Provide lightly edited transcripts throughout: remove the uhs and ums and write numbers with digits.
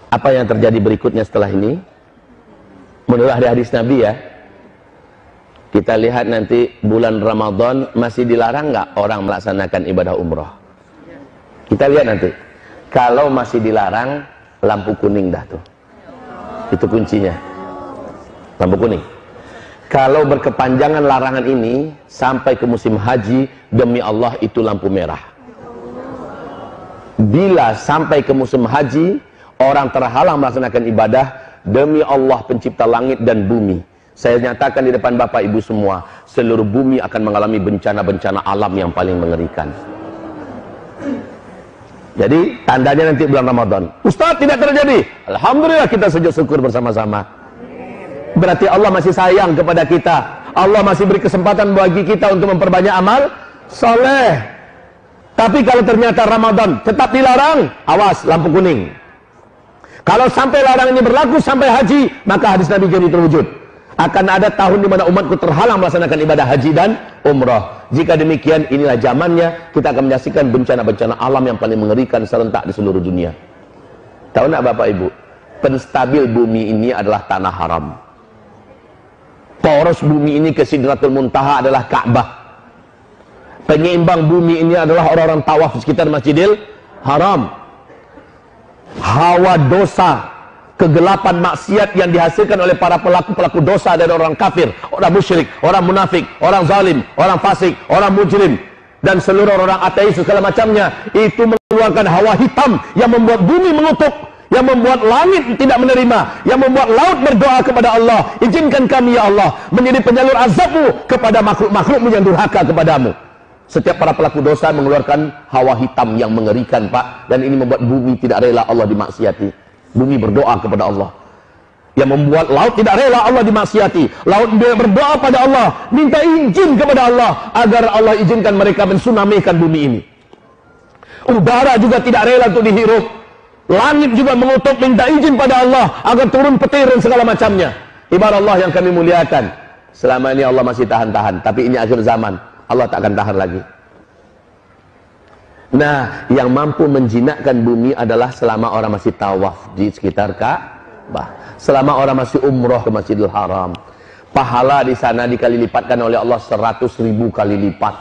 Apa yang terjadi berikutnya setelah ini? Menurut hadis Nabi ya, kita lihat nanti bulan Ramadan masih dilarang nggak orang melaksanakan ibadah umroh? Kita lihat nanti. Kalau masih dilarang, lampu kuning dah tuh. Itu kuncinya. Lampu kuning. Kalau berkepanjangan larangan ini sampai ke musim haji, demi Allah itu lampu merah. Bila sampai ke musim haji, orang terhalang melaksanakan ibadah, demi Allah pencipta langit dan bumi, saya nyatakan di depan Bapak Ibu semua, seluruh bumi akan mengalami bencana-bencana alam yang paling mengerikan. Jadi tandanya nanti bulan Ramadan. Ustaz, tidak terjadi. Alhamdulillah, kita sujud syukur bersama-sama. Berarti Allah masih sayang kepada kita. Allah masih beri kesempatan bagi kita untuk memperbanyak amal soleh. Tapi kalau ternyata Ramadan tetap dilarang, awas, lampu kuning. Kalau sampai larangan ini berlaku sampai haji, maka hadis Nabi jadi terwujud. Akan ada tahun di mana umatku terhalang melaksanakan ibadah haji dan umrah. Jika demikian, inilah zamannya kita akan menyaksikan bencana-bencana alam yang paling mengerikan serentak di seluruh dunia. Tahu nak Bapak Ibu? Penstabil bumi ini adalah tanah haram. Poros bumi ini ke Sidratul Muntaha adalah Ka'bah. Penyeimbang bumi ini adalah orang-orang tawaf di sekitar Masjidil Haram. Hawa dosa, kegelapan maksiat yang dihasilkan oleh para pelaku-pelaku dosa dari orang kafir, orang musyrik, orang munafik, orang zalim, orang fasik, orang mujrim, dan seluruh orang ateis segala macamnya, itu mengeluarkan hawa hitam yang membuat bumi mengutuk, yang membuat langit tidak menerima, yang membuat laut berdoa kepada Allah, izinkan kami ya Allah menjadi penyalur azabmu kepada makhluk-makhlukmu yang durhaka kepadamu. Setiap para pelaku dosa mengeluarkan hawa hitam yang mengerikan, Pak, dan ini membuat bumi tidak rela Allah dimaksiati. Bumi berdoa kepada Allah, yang membuat laut tidak rela Allah dimaksiati. Laut berdoa pada Allah, minta izin kepada Allah agar Allah izinkan mereka mensunamikan bumi ini. Udara juga tidak rela untuk dihirup. Langit juga mengutuk, minta izin pada Allah agar turun petir dan segala macamnya. Ibarat Allah yang kami muliakan, selama ini Allah masih tahan-tahan, tapi ini akhir zaman, Allah tak akan tahan lagi. Nah, yang mampu menjinakkan bumi adalah selama orang masih tawaf di sekitar Ka'bah, selama orang masih umroh ke Masjidil Haram. Pahala di sana dikali lipatkan oleh Allah 100.000 kali lipat,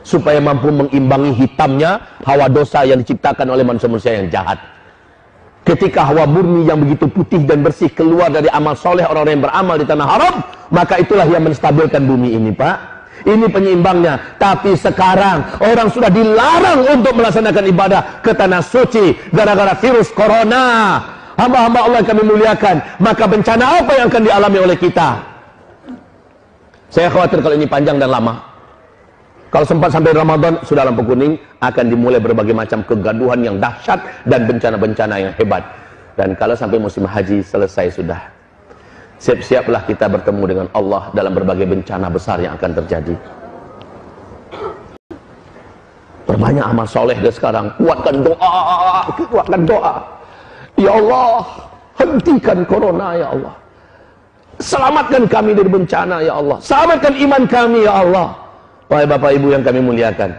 supaya mampu mengimbangi hitamnya hawa dosa yang diciptakan oleh manusia-manusia yang jahat. Ketika hawa murni yang begitu putih dan bersih keluar dari amal soleh orang-orang yang beramal di tanah haram, maka itulah yang menstabilkan bumi ini, Pak. Ini penyeimbangnya. Tapi sekarang orang sudah dilarang untuk melaksanakan ibadah ke tanah suci gara-gara virus corona. Hamba-hamba Allah yang kami muliakan, maka bencana apa yang akan dialami oleh kita? Saya khawatir kalau ini panjang dan lama. Kalau sempat sampai Ramadan, sudah lampu kuning, akan dimulai berbagai macam kegaduhan yang dahsyat dan bencana-bencana yang hebat. Dan kalau sampai musim haji selesai sudah, siap-siaplah kita bertemu dengan Allah dalam berbagai bencana besar yang akan terjadi. Perbanyak amal soleh dari sekarang. Kuatkan doa. Ya Allah, hentikan corona ya Allah. Selamatkan kami dari bencana ya Allah. Selamatkan iman kami ya Allah. Wahai Bapak Ibu yang kami muliakan.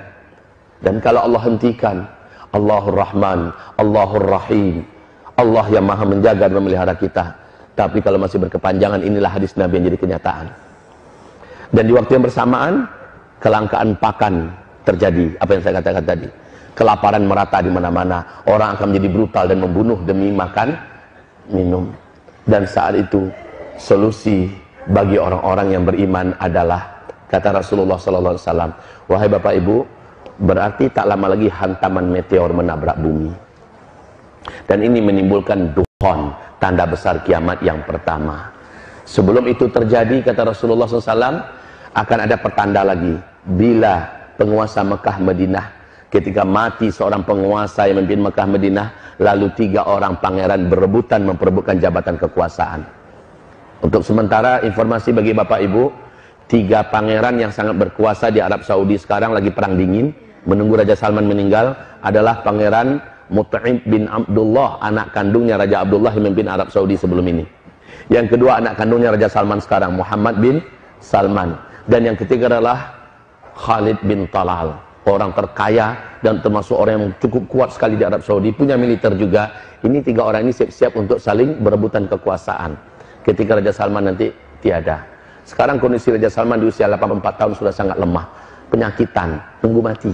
Dan kalau Allah hentikan, Allahur Rahman, Allahur Rahim, Allah yang maha menjaga dan memelihara kita. Tapi kalau masih berkepanjangan, inilah hadis Nabi yang jadi kenyataan. Dan di waktu yang bersamaan, kelangkaan pakan terjadi. Apa yang saya katakan tadi, kelaparan merata di mana-mana. Orang akan menjadi brutal dan membunuh demi makan, minum. Dan saat itu solusi bagi orang-orang yang beriman adalah, kata Rasulullah SAW, wahai Bapak Ibu, berarti tak lama lagi hantaman meteor menabrak bumi. Dan ini menimbulkan dukhon, tanda besar kiamat yang pertama. Sebelum itu terjadi, kata Rasulullah SAW, akan ada pertanda lagi. Bila penguasa Mekah Madinah, ketika mati seorang penguasa yang memimpin Mekah Madinah, lalu 3 orang pangeran berebutan memperebutkan jabatan kekuasaan. Untuk sementara informasi bagi Bapak Ibu, 3 pangeran yang sangat berkuasa di Arab Saudi sekarang lagi perang dingin, menunggu Raja Salman meninggal, adalah Pangeran Mut'im bin Abdullah, anak kandungnya Raja Abdullah yang memimpin Arab Saudi sebelum ini. Yang kedua anak kandungnya Raja Salman sekarang, Muhammad bin Salman. Dan yang ketiga adalah Khalid bin Talal, orang terkaya dan termasuk orang yang cukup kuat sekali di Arab Saudi, punya militer juga. ini 3 orang ini siap-siap untuk saling berebutan kekuasaan. Ketika Raja Salman nanti tiada. Sekarang kondisi Raja Salman di usia 84 tahun sudah sangat lemah, penyakitan, tunggu mati.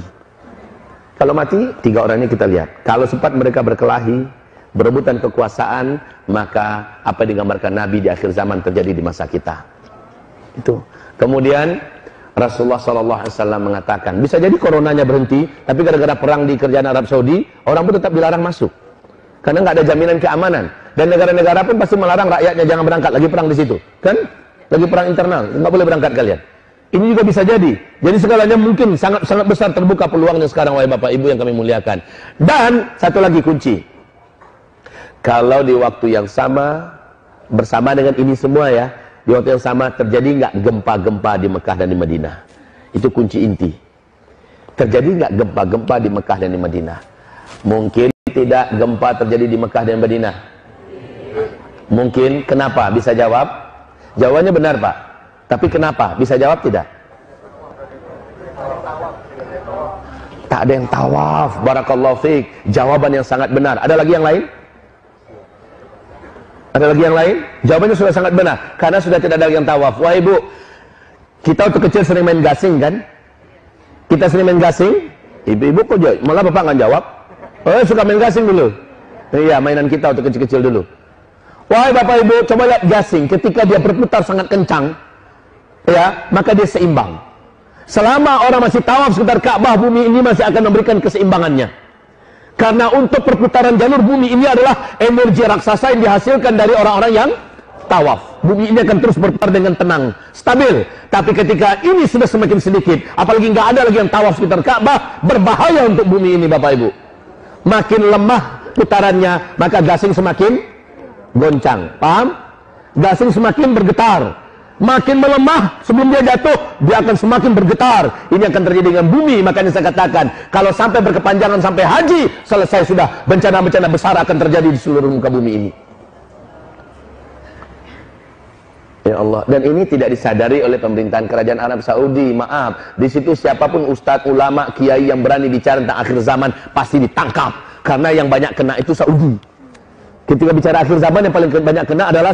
Kalau mati, 3 orang ini kita lihat. Kalau sempat mereka berkelahi, berebutan kekuasaan, maka apa yang digambarkan Nabi di akhir zaman terjadi di masa kita. Itu. Kemudian Rasulullah SAW mengatakan, bisa jadi coronanya berhenti, tapi gara-gara perang di kerajaan Arab Saudi, orang pun tetap dilarang masuk. Karena nggak ada jaminan keamanan. Dan negara-negara pun pasti melarang rakyatnya jangan berangkat, lagi perang di situ. Kan? Lagi perang internal, nggak boleh berangkat kalian. Ini juga bisa jadi. Jadi segalanya mungkin sangat besar terbuka peluangnya sekarang, wahai Bapak Ibu yang kami muliakan. Dan satu lagi kunci. Kalau di waktu yang sama, bersama dengan ini semua ya, di waktu yang sama terjadi nggak gempa-gempa di Mekah dan di Madinah? Itu kunci inti. Terjadi nggak gempa-gempa di Mekah dan di Madinah? Mungkin tidak gempa terjadi di Mekah dan Madinah. Mungkin. Kenapa? Bisa jawab? Jawabannya benar, Pak. Tapi kenapa? Bisa jawab tidak? Tak ada yang tawaf. Barakallahu fiik. Jawaban yang sangat benar. Ada lagi yang lain? Ada lagi yang lain? Jawabannya sudah sangat benar. Karena sudah tidak ada yang tawaf. Wah Ibu, kita waktu kecil sering main gasing kan? Kita sering main gasing. Ibu-ibu kok jawab? Malah Bapak nggak jawab. Oh, suka main gasing dulu. Iya, mainan kita waktu kecil-kecil dulu. Wahai Bapak Ibu, coba lihat gasing. Ketika dia berputar sangat kencang, ya, maka dia seimbang. Selama orang masih tawaf sekitar Ka'bah, bumi ini masih akan memberikan keseimbangannya. Karena untuk perputaran jalur bumi ini adalah energi raksasa yang dihasilkan dari orang-orang yang tawaf. Bumi ini akan terus berputar dengan tenang, stabil. Tapi ketika ini sudah semakin sedikit, apalagi nggak ada lagi yang tawaf sekitar Ka'bah, berbahaya untuk bumi ini, Bapak Ibu. Makin lemah putarannya, maka gasing semakin goncang. Paham? Gasing semakin bergetar. Makin melemah sebelum dia jatuh, dia akan semakin bergetar. Ini akan terjadi dengan bumi. Makanya saya katakan, kalau sampai berkepanjangan sampai haji, selesai sudah, bencana-bencana besar akan terjadi di seluruh muka bumi ini. Ya Allah. Dan ini tidak disadari oleh pemerintahan kerajaan Arab Saudi. Maaf, di situ siapapun ustadz, ulama, kiai yang berani bicara tentang akhir zaman pasti ditangkap. Karena yang banyak kena itu Saudi. Ketika bicara akhir zaman, yang paling banyak kena adalah